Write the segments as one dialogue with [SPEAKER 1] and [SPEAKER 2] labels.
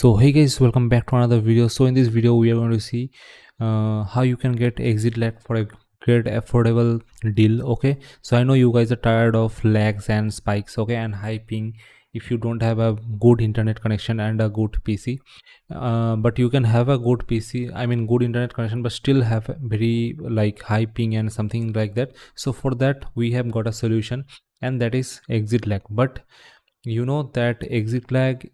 [SPEAKER 1] So hey guys, welcome back to another video. So in this video we are going to see how you can get ExitLag for a great affordable deal. Okay, so I know you guys are tired of lags and spikes, okay, and high ping if you don't have a good internet connection and a good PC. But you can have a good PC, I mean good internet connection, but still have a very like high ping and something like that. So for that we have got a solution, and that is ExitLag. But you know that ExitLag,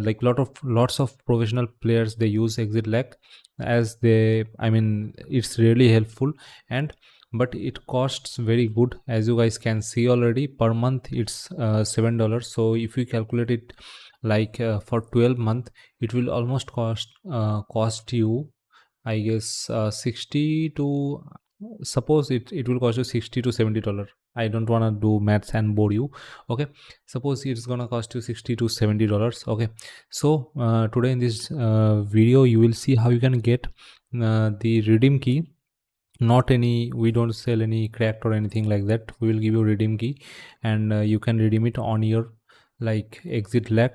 [SPEAKER 1] like lots of professional players, they use ExitLag as they, I mean it's really helpful, and but it costs very good, as you guys can see already. Per month it's $7. So if you calculate it like for 12 month, it will almost cost you, I guess, 60 to, suppose it will cost you 60 to $70. I don't want to do maths and bore you. Okay, suppose it's gonna cost you 60 to $70. Okay, so today in this video you will see how you can get the redeem key. Not any, we don't sell any cracked or anything like that. We will give you redeem key, and you can redeem it on your like ExitLag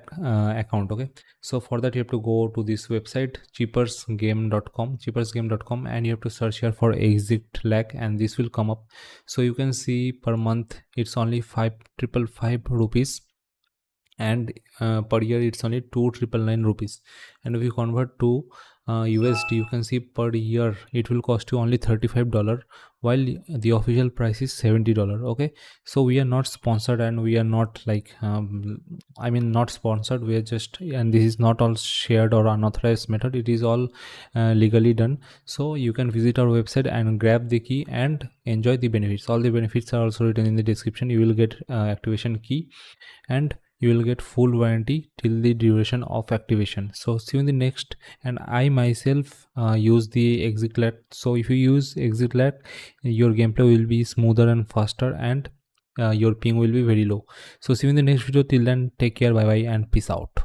[SPEAKER 1] account. Okay, so for that you have to go to this website cheapersgame.com, and you have to search here for ExitLag, and this will come up. So you can see per month it's only 5,555 rupees, and per year it's only 2,999 rupees. And if you convert to USD, you can see per year it will cost you only $35, while the official price is $70. Okay, so we are not sponsored, and we are not like I mean not sponsored, we are just, and this is not all shared or unauthorized method, it is all legally done. So you can visit our website and grab the key and enjoy the benefits. All the benefits are also written in the description. You will get activation key, and you will get full warranty till the duration of activation. So see you in the next. And I myself use the ExitLag. So if you use ExitLag, your gameplay will be smoother and faster, and your ping will be very low. So see you in the next video. Till then, take care, bye bye, and peace out.